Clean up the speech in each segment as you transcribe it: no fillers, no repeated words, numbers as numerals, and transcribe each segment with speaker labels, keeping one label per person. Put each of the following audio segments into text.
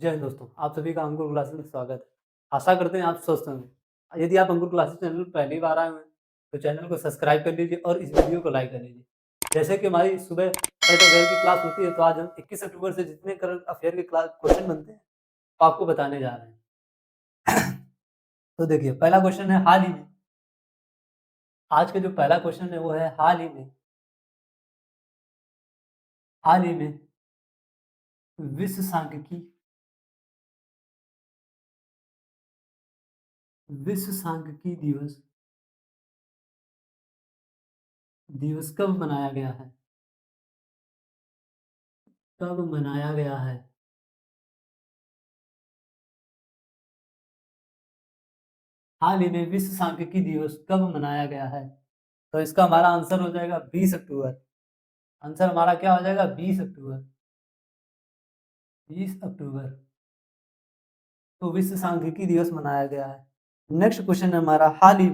Speaker 1: जय हिंद दोस्तों, आप सभी का अंकुर क्लासेस में स्वागत है। आशा करते हैं आप स्वस्थ होंगे। यदि आप अंकुर क्लासेस चैनल पर पहली बार आए हुए हैं, तो चैनल को सब्सक्राइब कर लीजिए और इस वीडियो को लाइक कर लीजिए। जैसे कि हमारी सुबह करंट अफेयर की क्लास होती है, तो आज हम 21 अक्टूबर से जितने करंट अफेयर के क्लास क्वेश्चन बनते हैं, वो आपको बताने जा रहे हैं। तो देखिए, पहला क्वेश्चन है हाल ही में। आज का जो पहला क्वेश्चन है वो है हाल ही में विश्व सांख्यिकी विश्व सांख्यिकी दिवस दिवस कब मनाया गया है? कब मनाया गया है? हाल ही में विश्व सांख्यिकी दिवस कब मनाया गया है? तो इसका हमारा आंसर हो जाएगा 20 अक्टूबर। आंसर हमारा क्या हो जाएगा? 20 अक्टूबर। 20 अक्टूबर तो विश्व सांख्यिकी दिवस मनाया गया है। नेक्स्ट क्वेश्चन है हमारा हाल ही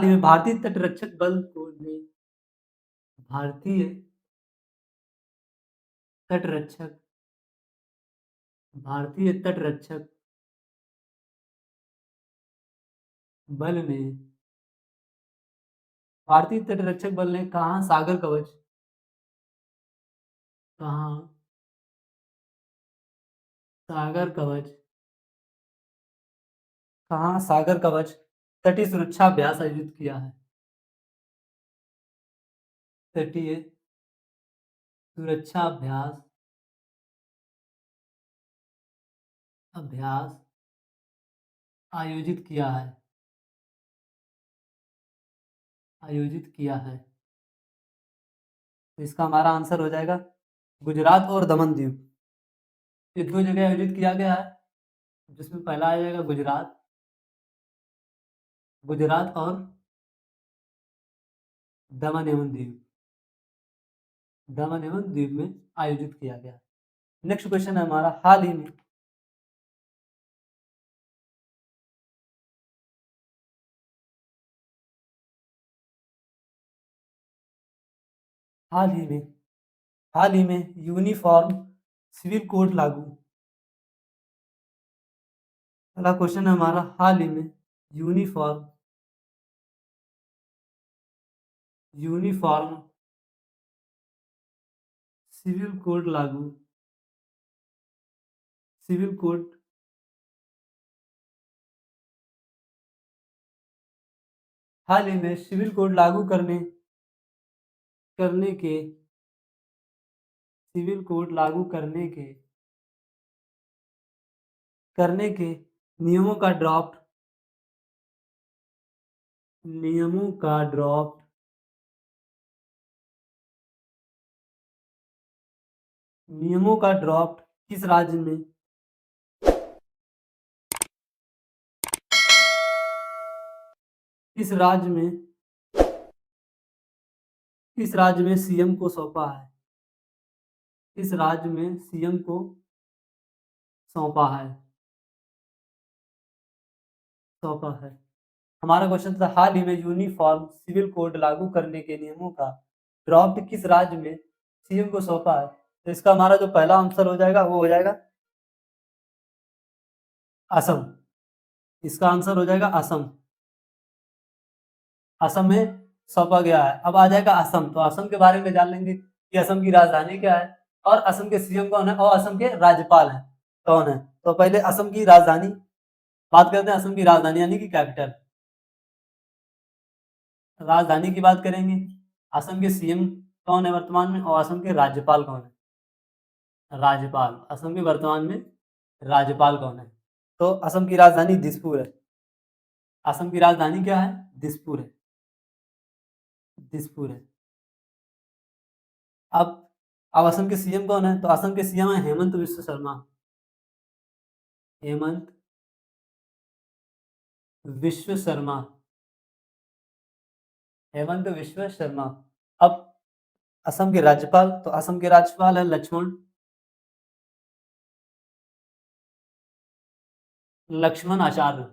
Speaker 1: में भारतीय तटरक्षक बल को ने भारतीय तटरक्षक भारतीय तटरक्षक बल ने भारतीय तटरक्षक बल ने कहाँ सागर कवच कहाँ सागर कवच तटीय सुरक्षा अभ्यास आयोजित किया है? तटीय सुरक्षा अभ्यास आयोजित किया है आयोजित किया है तो इसका हमारा आंसर हो जाएगा गुजरात और दमन द्वीप। ये दो जगह आयोजित किया गया है, जिसमें पहला आ जाएगा गुजरात गुजरात और दमन एवं दीव दमन एवं द्वीप में आयोजित किया गया। नेक्स्ट क्वेश्चन है हमारा हाल ही में हाल ही में यूनिफॉर्म सिविल कोड लागू। पहला क्वेश्चन है हमारा हाल ही में यूनिफॉर्म यूनिफॉर्म सिविल कोड लागू सिविल कोड हाल ही में सिविल कोड लागू करने के सिविल कोड लागू करने के नियमों का ड्राफ्ट नियमों का ड्राफ्ट नियमों का ड्राफ्ट किस राज्य में किस राज्य में किस राज्य में सीएम को सौंपा है? किस राज्य में सीएम को सौंपा है सौंपा है हमारा क्वेश्चन था हाल ही में यूनिफॉर्म सिविल कोड लागू करने के नियमों का ड्राफ्ट किस राज्य में सीएम को सौंपा है? तो इसका हमारा जो पहला आंसर हो जाएगा वो हो जाएगा असम। इसका आंसर हो जाएगा असम। असम में सौंपा गया है। अब आ जाएगा असम, तो असम के बारे में जान लेंगे कि असम की राजधानी क्या है और असम के सीएम कौन है और असम के राज्यपाल हैं कौन है। तो पहले असम की राजधानी बात करते हैं। असम की राजधानी यानी कि कैपिटल राजधानी की बात करेंगे। असम के सीएम कौन है वर्तमान में और असम के राज्यपाल कौन है? राज्यपाल असम के वर्तमान में राज्यपाल कौन है? तो असम की राजधानी दिसपुर है। असम की राजधानी क्या है? दिसपुर है। अब अब असम के सीएम कौन है? तो असम के सीएम है हेमंत विश्व शर्मा हेमंत विश्व शर्मा। अब असम के राज्यपाल, तो असम के राज्यपाल है लक्ष्मण आचार्य।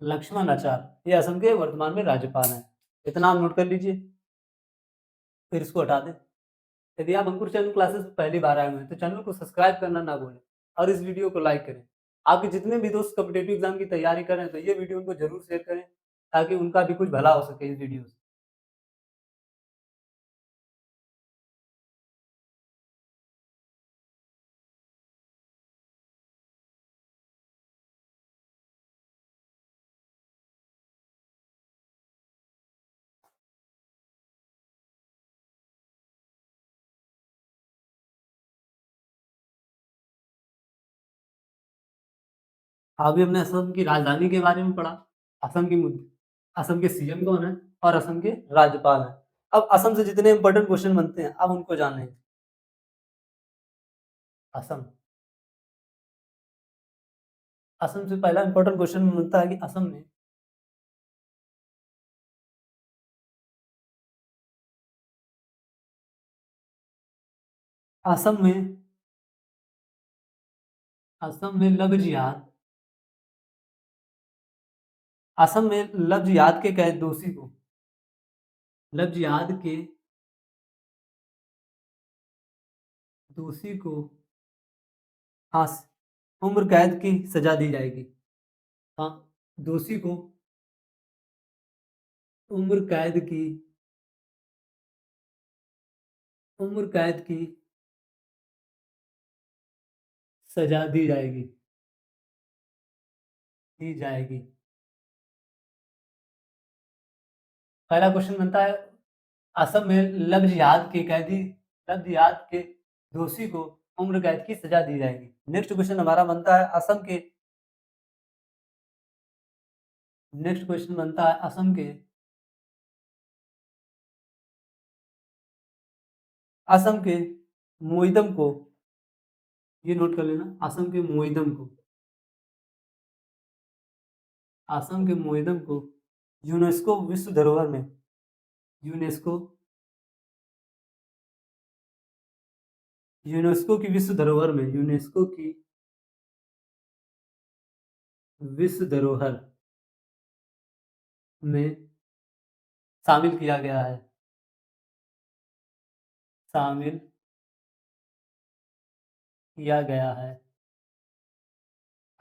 Speaker 1: लक्ष्मण आचार्य ये असम के वर्तमान में राज्यपाल हैं। इतना आप नोट कर लीजिए, फिर इसको हटा दें। यदि आप अंकुर चैनल क्लासेस पहली बार आए हुए हैं तो चैनल को सब्सक्राइब करना ना भूलें और इस वीडियो को लाइक करें। आपके जितने भी दोस्त कॉम्पिटिटिव एग्जाम की तैयारी कर रहे हैं तो ये वीडियो उनको जरूर शेयर करें ताकि उनका भी कुछ भला हो सके इस वीडियो से। अभी हमने असम की राजधानी के बारे में पढ़ा, असम की मुद्दे, असम के सीएम कौन है और असम के राज्यपाल हैं। अब असम से जितने इंपॉर्टेंट क्वेश्चन बनते हैं अब उनको जाने। असम असम से पहला इंपॉर्टेंट क्वेश्चन बनता है कि असम में असम में लव जिहाद असम में लव जिहाद के कैद लव जिहाद के दोषी को फांस उम्र कैद की सजा दी जाएगी। हाँ, दोषी को उम्र कैद की उम्र कैद की सजा दी जाएगी। पहला क्वेश्चन बनता है असम में लव जिहाद के दोषी को उम्र कैद की सजा दी जाएगी। नेक्स्ट क्वेश्चन हमारा बनता है असम के मोइदम को, ये नोट कर लेना, असम के मोइदम को यूनेस्को विश्व धरोहर में यूनेस्को यूनेस्को की विश्व धरोहर में यूनेस्को की विश्व धरोहर में शामिल किया गया है शामिल किया गया है।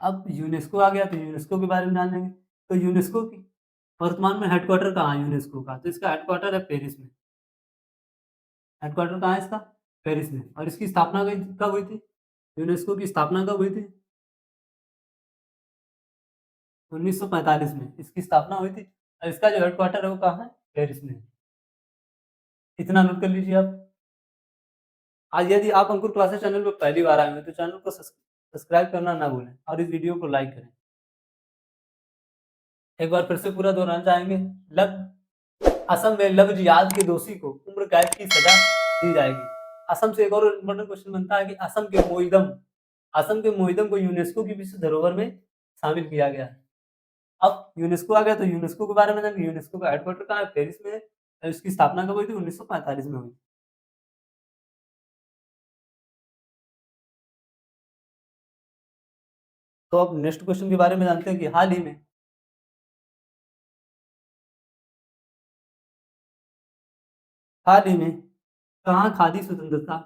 Speaker 1: अब यूनेस्को आ गया तो यूनेस्को के बारे में जान लेंगे। तो यूनेस्को की वर्तमान में हेडक्वार्टर कहाँ है यूनेस्को का? तो इसका हेडक्वार्टर है पेरिस में। हेडक्वार्टर कहाँ है इसका? पेरिस में। और इसकी स्थापना कब हुई थी? यूनेस्को की स्थापना कब हुई थी? 1945 में इसकी स्थापना हुई थी और इसका जो हेडक्वार्टर है वो कहाँ है? पेरिस में। इतना नोट कर लीजिए आप। आज यदि आप अंकुर क्लासेस चैनल पर पहली बार आए हैं तो चैनल को सब्सक्राइब करना ना भूलें और इस वीडियो को लाइक करें। एक बार फिर से पूरा दोहराना चाहेंगे। असम में लव जिहाद के दोषी को उम्र कैद की सजा दी जाएगी। असम से एक और इम्पोर्टेंट क्वेश्चन बनता है कि असम के मोइदम को यूनेस्को की विश्व धरोहर में शामिल किया गया है। अब यूनेस्को आ गया तो यूनेस्को के बारे में जानिए। यूनेस्को का हेडक्वार्टर कहाँ है? पेरिस में है। इसकी स्थापना कब हुई थी? 1945 में हुई। तो अब नेक्स्ट क्वेश्चन के बारे में जानते हैं कि हाल ही में कहाँ खादी स्वतंत्रता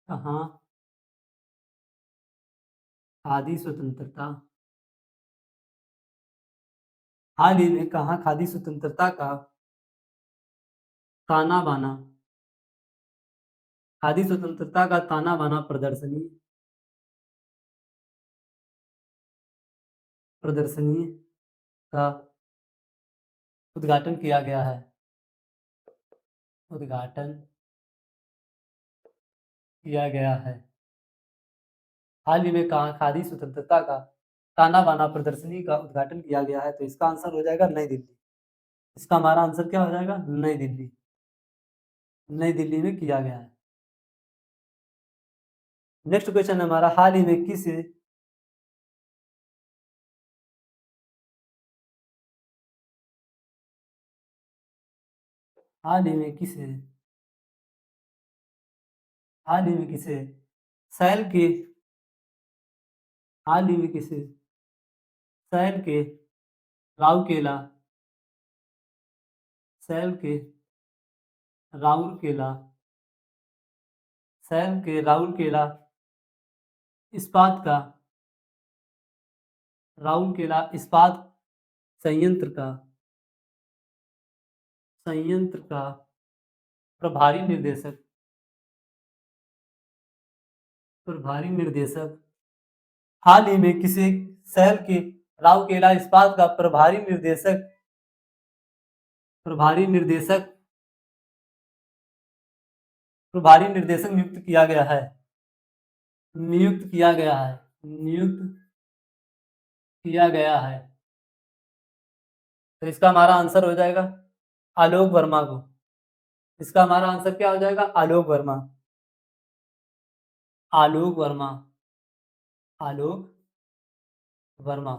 Speaker 1: कहाँ खादी स्वतंत्रता हाल ही में कहाँ खादी स्वतंत्रता का ताना बाना खादी स्वतंत्रता का ताना बाना प्रदर्शनी का उद्घाटन किया गया है उद्घाटन किया गया है। हाल ही में कहाँ खादी स्वतंत्रता का ताना बाना प्रदर्शनी का उद्घाटन किया गया है? तो इसका आंसर हो जाएगा नई दिल्ली। इसका हमारा आंसर क्या हो जाएगा? नई दिल्ली। नई दिल्ली में किया गया है। नेक्स्ट क्वेश्चन हमारा हाल ही में किसे हाल ही में किसे सेल के हाल ही में किसे सैल के राउरकेला, सैल के राउरकेला, सैल के राउरकेला इस्पात का, राउरकेला इस्पात संयंत्र का, संयंत्र का प्रभारी निर्देशक, प्रभारी निर्देशक हाल ही में किसे सैल के राउरकेला इस्पात का प्रभारी निर्देशक, प्रभारी निर्देशक, प्रभारी निर्देशक नियुक्त किया गया है, नियुक्त किया गया है, नियुक्त किया गया है। तो इसका हमारा आंसर हो जाएगा आलोक वर्मा को। इसका हमारा आंसर क्या हो जाएगा? आलोक वर्मा, आलोक वर्मा, आलोक वर्मा,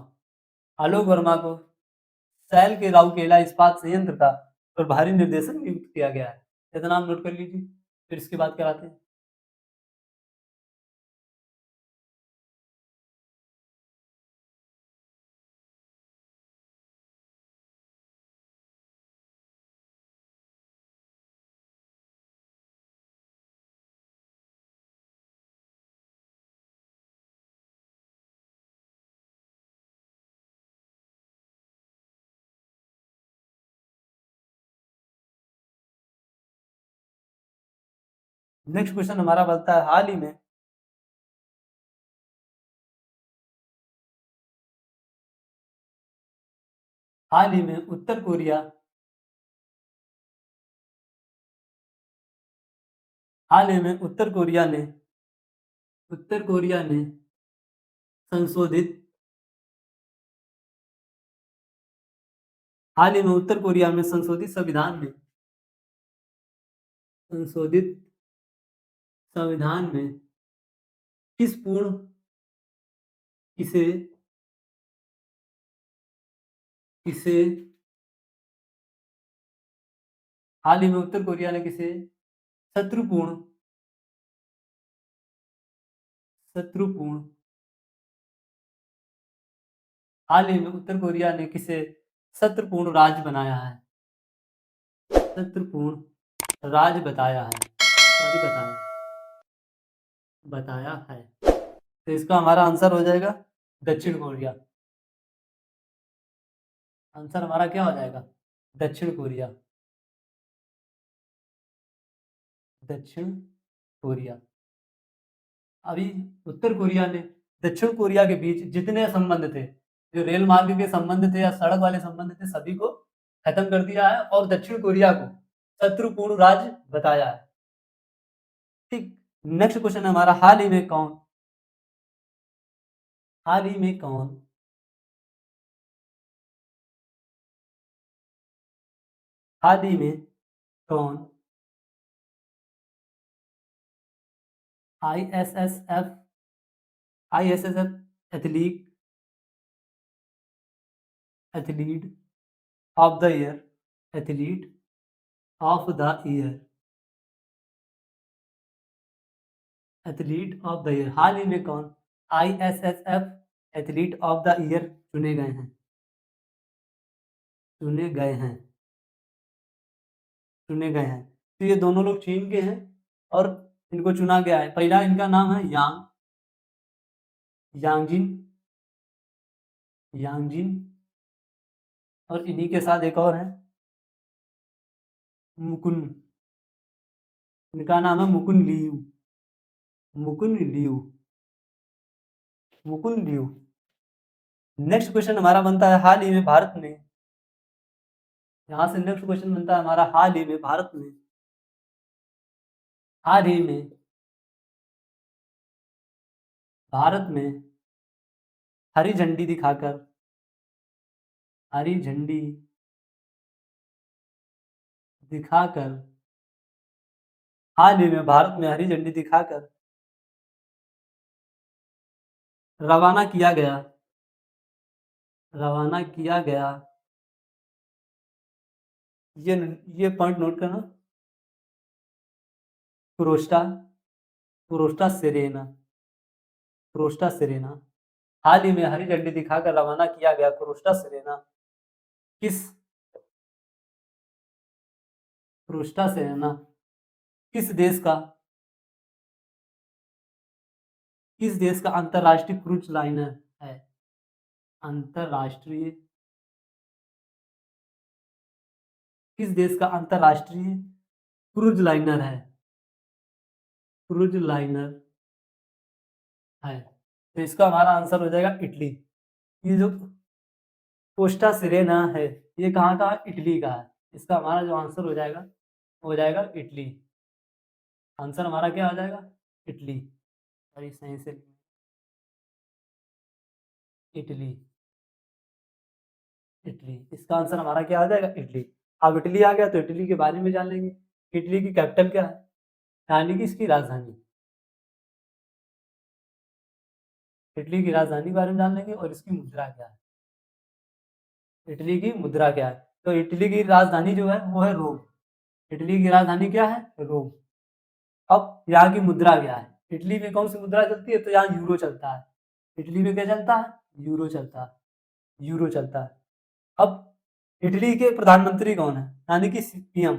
Speaker 1: आलोक वर्मा को सैल के राउरकेला इस्पात संयंत्र का प्रभारी निर्देशक नियुक्त किया गया है। इतना नाम नोट कर लीजिए, फिर इसकी बात कराते हैं। नेक्स्ट क्वेश्चन हमारा बनता है हाल ही में उत्तर कोरिया, हाल ही में उत्तर कोरिया ने संशोधित, हाल ही में उत्तर कोरिया में संशोधित संविधान में, संशोधित संविधान में किस पूर्ण किसे किसे हाल ही में उत्तर कोरिया ने किसे शत्रुपूर्ण, शत्रुपूर्ण, हाल ही में उत्तर कोरिया ने किसे शत्रुपूर्ण राज्य बनाया है, शत्रुपूर्ण राज्य बताया है, सॉरी बताया, बताया है। तो इसका हमारा आंसर हो जाएगा दक्षिण कोरिया। आंसर हमारा क्या हो जाएगा? दक्षिण कोरिया, दक्षिण कोरिया। अभी उत्तर कोरिया ने दक्षिण कोरिया के बीच जितने संबंध थे, जो रेल मार्ग के संबंध थे या सड़क वाले संबंध थे, सभी को खत्म कर दिया है और दक्षिण कोरिया को शत्रुपूर्ण राज्य बताया है। ठीक। नेक्स्ट क्वेश्चन हमारा हाल ही में कौन, हाल ही में कौन हाल ही में कौन ISSF ISSF athlete athlete of the year, athlete of the year, athlete of the year हाल ही में कौन ISSF athlete of the year चुने गए हैं, चुने गए हैं, चुने गए हैं। तो ये दोनों लोग चीन के हैं और इनको चुना गया है। पहला इनका नाम है यांगजिन, यांगजिन, और इन्हीं के साथ एक और है मुकुन, इनका नाम है Mukun Liu, Mukun Liu, Mukun Liu. Next question हमारा बनता है हाल ही में भारत में, यहां से नेक्स्ट क्वेश्चन बनता है हमारा हाल ही में भारत में, हाल ही में भारत में हरी झंडी दिखाकर, हरी झंडी दिखाकर, हाल ही में भारत में हरी झंडी दिखाकर रवाना किया गया, रवाना किया गया, ये पॉइंट नोट करना, प्रोस्टा, प्रोस्टा सेरेना, प्रोस्टा सेरेना हाल ही में हरी झंडी दिखाकर रवाना किया गया क्रोस्टा सिरेना किस क्रोस्टा सिरेना किस देश का अंतरराष्ट्रीय क्रूज लाइनर है? अंतरराष्ट्रीय किस देश का अंतरराष्ट्रीय क्रूज लाइनर है? क्रूज लाइनर है, तो इसका हमारा आंसर हो जाएगा इटली। ये जो कोस्टा सिरेना है, ये कहाँ का है? इटली का है। इसका हमारा जो आंसर हो जाएगा इटली। आंसर हमारा क्या आ जाएगा? इटली। सही सही से इटली। इटली, इसका आंसर हमारा क्या आ जाएगा? इटली। अब इटली आ गया तो इटली के बारे में जान लेंगे। इटली की कैपिटल क्या है, यानी कि इसकी राजधानी। इटली की राजधानी के बारे में जान लेंगे और इसकी मुद्रा क्या है। इटली की मुद्रा क्या है? तो इटली की राजधानी जो है वो है रोम। इटली की राजधानी क्या है? रोम। अब यहाँ की मुद्रा क्या है? इटली में कौन सी मुद्रा चलती है? तो यहाँ यूरो चलता है। इटली में क्या चलता है? यूरो चलता है। यूरो चलता है। अब इटली के प्रधानमंत्री कौन है, यानी कि पीएम।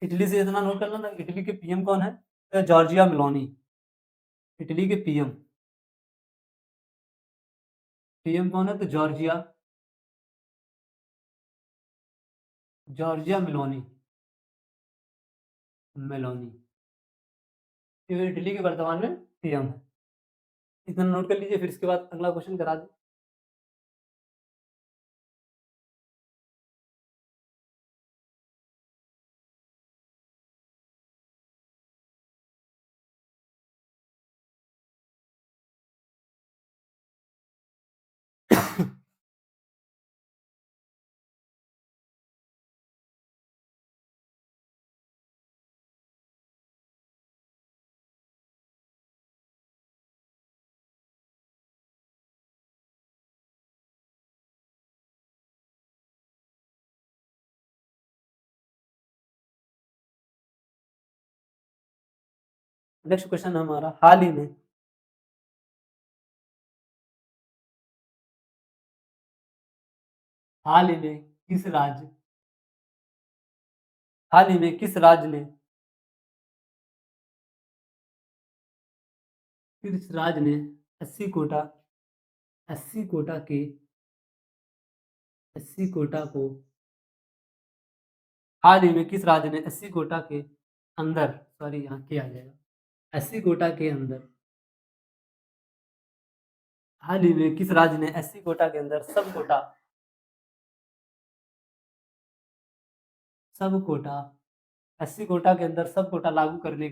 Speaker 1: इटली से इतना नोट कर लो ना, इटली के पीएम कौन है? तो जॉर्जिया मेलोनी। इटली के पीएम पीएम कौन है? तो जॉर्जिया मेलोनी। मेलोनी, ये इटली के वर्तमान में पीएम है। इतना नोट कर लीजिए, फिर इसके बाद अगला क्वेश्चन करा दे। नेक्स्ट क्वेश्चन हमारा, हाल ही में किस राज्य हाल ही में किस राज्य ने किस राज्य ने 80 कोटा 80 कोटा के 80 कोटा को हाल ही में किस राज्य ने 80 कोटा के अंदर, सॉरी यहाँ के आ जाएगा, 80 कोटा के अंदर, हाल ही में किस राज्य ने 80 कोटा के अंदर सब कोटा 80 कोटा के अंदर सब कोटा लागू करने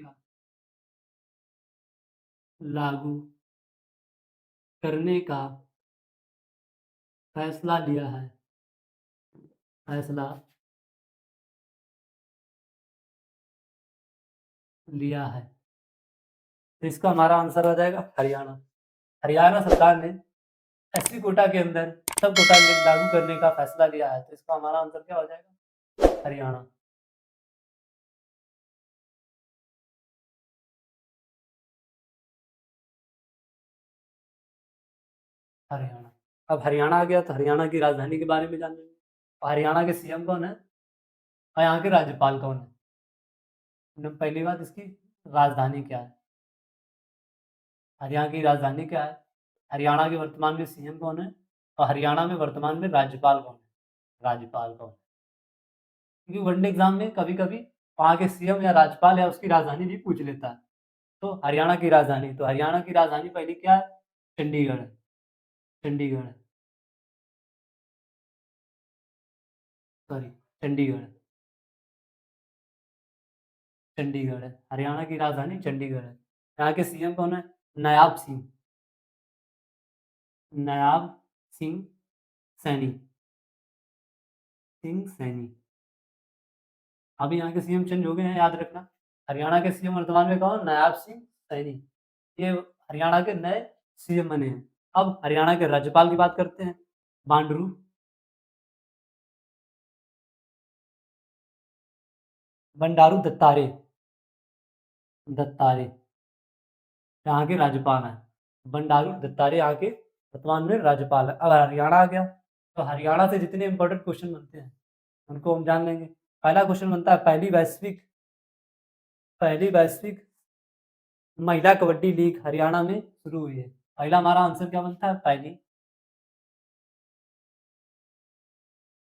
Speaker 1: का फैसला लिया है फैसला लिया है तो इसका हमारा आंसर हो जाएगा हरियाणा। हरियाणा सरकार ने 80 कोटा के अंदर सब कोटा लागू करने का फैसला लिया है, तो इसका हमारा आंसर क्या हो जाएगा? हरियाणा। हरियाणा। अब हरियाणा आ गया तो हरियाणा की राजधानी के बारे में जान लेंगे। हरियाणा के सीएम कौन है और यहाँ के राज्यपाल कौन है? पहली बात, इसकी राजधानी क्या है? हरियाणा की राजधानी क्या है? हरियाणा के वर्तमान में सीएम कौन है? और हरियाणा में वर्तमान में राज्यपाल कौन है? राज्यपाल कौन है? क्योंकि वनडे एग्जाम में कभी कभी वहाँ के सीएम या राज्यपाल या उसकी राजधानी भी पूछ लेता है। तो हरियाणा की राजधानी, तो हरियाणा की राजधानी पहली क्या है? चंडीगढ़ है। चंडीगढ़ है, सॉरी, चंडीगढ़ है। चंडीगढ़ है, हरियाणा की राजधानी चंडीगढ़ है। यहाँ के सीएम कौन है? नायाब सिंह। नायाब सिंह सैनी। सिंह सैनी। अभी यहाँ के सीएम चेंज हो गए हैं, याद रखना। हरियाणा के सीएम वर्तमान में कौन? नायाब सिंह सैनी। ये हरियाणा के नए सीएम बने हैं। अब हरियाणा के राज्यपाल की बात करते हैं, बांडरू बंडारू दत्तात्रेय। दत्तात्रेय यहाँ के राज्यपाल हैं। बंडारू दत्तात्रेय यहाँ के वर्तमान में राज्यपाल है। अब हरियाणा आ गया, तो हरियाणा से जितने इंपॉर्टेंट क्वेश्चन बनते हैं उनको हम जान लेंगे। पहला क्वेश्चन बनता है, पहली वैश्विक महिला कबड्डी लीग हरियाणा में शुरू हुई है। पहला हमारा आंसर क्या बनता है,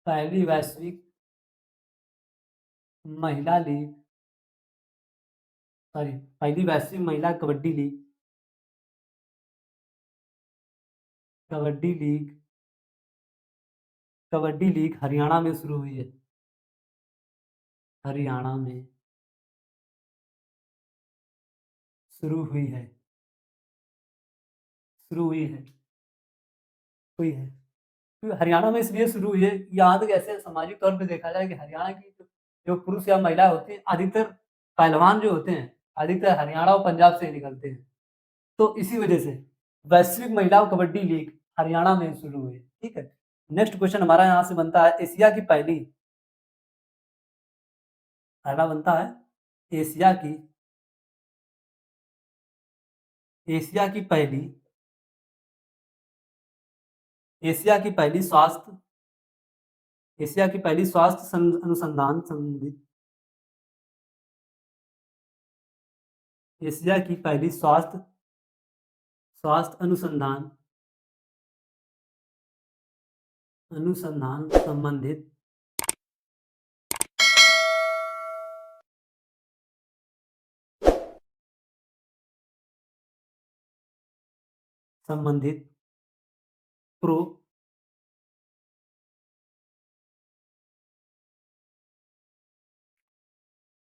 Speaker 1: पहली वैश्विक महिला लीग, सॉरी, पहली वैश्विक महिला कबड्डी लीग कबड्डी लीग हरियाणा में शुरू हुई है। हरियाणा में शुरू हुई है, शुरू हुई है। तो हरियाणा में इसलिए शुरू हुई है, यहाँ तक ऐसे सामाजिक तौर पे देखा जाए कि हरियाणा की जो पुरुष या महिला होती है, अधिकतर पहलवान जो होते हैं, अधिकतर हरियाणा और पंजाब से ही निकलते हैं। तो इसी वजह से वैश्विक महिला कबड्डी लीग हरियाणा में शुरू हुई है। ठीक है, नेक्स्ट क्वेश्चन हमारा यहाँ से बनता है, पहला बनता है एशिया की एशिया की पहली एशिया की पहली स्वास्थ्य एशिया की पहली स्वास्थ्य अनुसंधान संबंधित एशिया की पहली स्वास्थ्य अनुसंधान संबंधित pro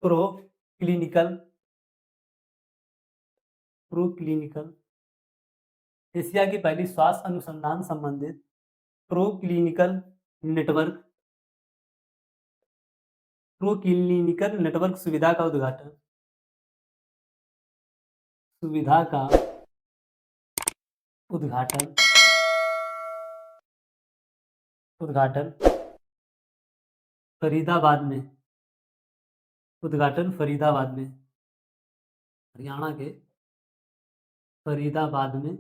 Speaker 1: pro clinical pro clinical Asia की पहली स्वास्थ्य अनुसंधान संबंधित प्रो क्लिनिकल नेटवर्क सुविधा का उद्घाटन उद्घाटन फरीदाबाद में हरियाणा के फरीदाबाद में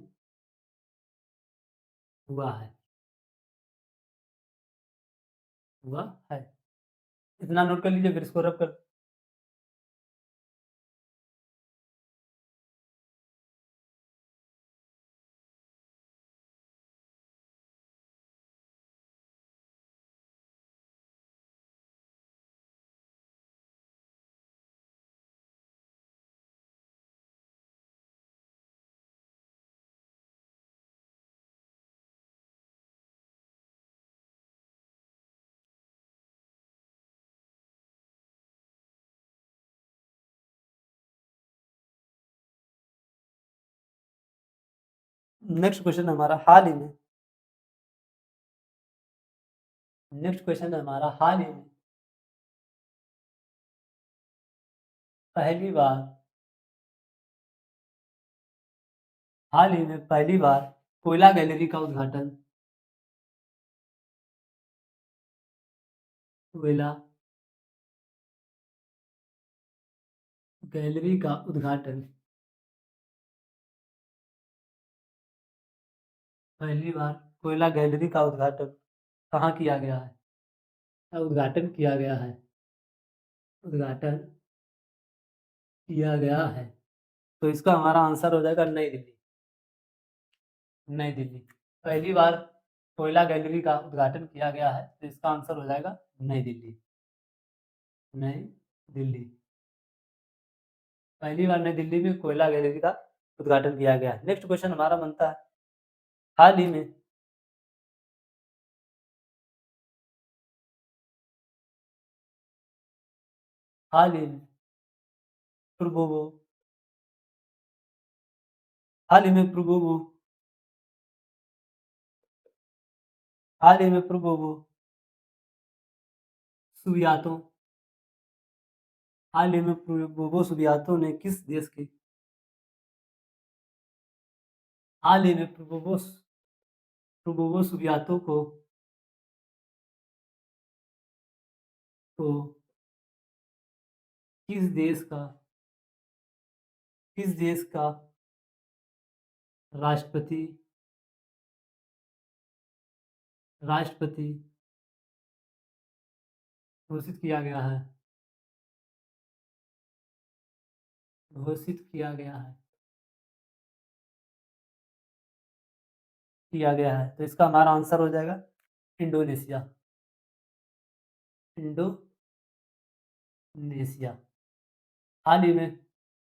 Speaker 1: हुआ है हुआ है इतना नोट कर लीजिए, फिर इसको रब कर। नेक्स्ट क्वेश्चन हमारा हाल ही में पहली बार कोयला गैलरी का उद्घाटन कोयला गैलरी का उद्घाटन पहली बार कोयला गैलरी का उद्घाटन कहाँ किया गया है, उद्घाटन किया गया है उद्घाटन किया गया है। तो इसका हमारा आंसर हो जाएगा नई दिल्ली। नई दिल्ली पहली बार कोयला गैलरी का उद्घाटन किया गया है, तो इसका आंसर हो जाएगा नई दिल्ली। नई दिल्ली पहली बार नई दिल्ली में कोयला गैलरी का उद्घाटन किया गया है। नेक्स्ट क्वेश्चन हमारा बनता है, हाल ही में हाल ही में प्रोबोवो हाल ही में प्रोबोवो हाल ही में प्रोबोवो सुबियातो हाल ही में प्रोबोवो सुबियातो ने किस देश की हाल ही में प्रोबोवो सुबियातो को किस देश का राष्ट्रपति राष्ट्रपति घोषित किया गया है। घोषित किया गया है। तो इसका हमारा आंसर हो जाएगा इंडोनेशिया। इंडोनेशिया। हाल ही में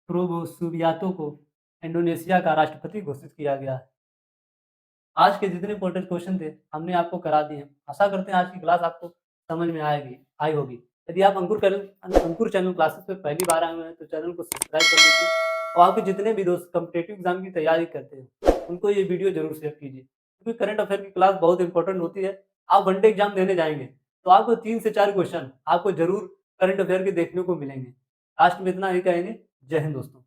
Speaker 1: प्रोवो सुबियातो को इंडोनेशिया का राष्ट्रपति घोषित किया गया है। आज के जितने इंपॉर्टेंट क्वेश्चन थे हमने आपको करा दिए हैं। आशा करते हैं आज की क्लास आपको समझ में आई होगी। यदि आप अंकुर चैनल क्लासेस पे पहली बार आए हुए हैं तो चैनल को सब्सक्राइब कर लीजिए और आपके जितने भी दोस्त कॉम्पिटिटिव एग्जाम की तैयारी करते हैं उनको ये वीडियो जरूर शेयर कीजिए, क्योंकि करंट अफेयर की क्लास बहुत इंपॉर्टेंट होती है। आप वनडे एग्जाम देने जाएंगे तो आपको 3 से 4 क्वेश्चन आपको जरूर करंट अफेयर के देखने को मिलेंगे। लास्ट में इतना ही कहेंगे। जय हिंद दोस्तों।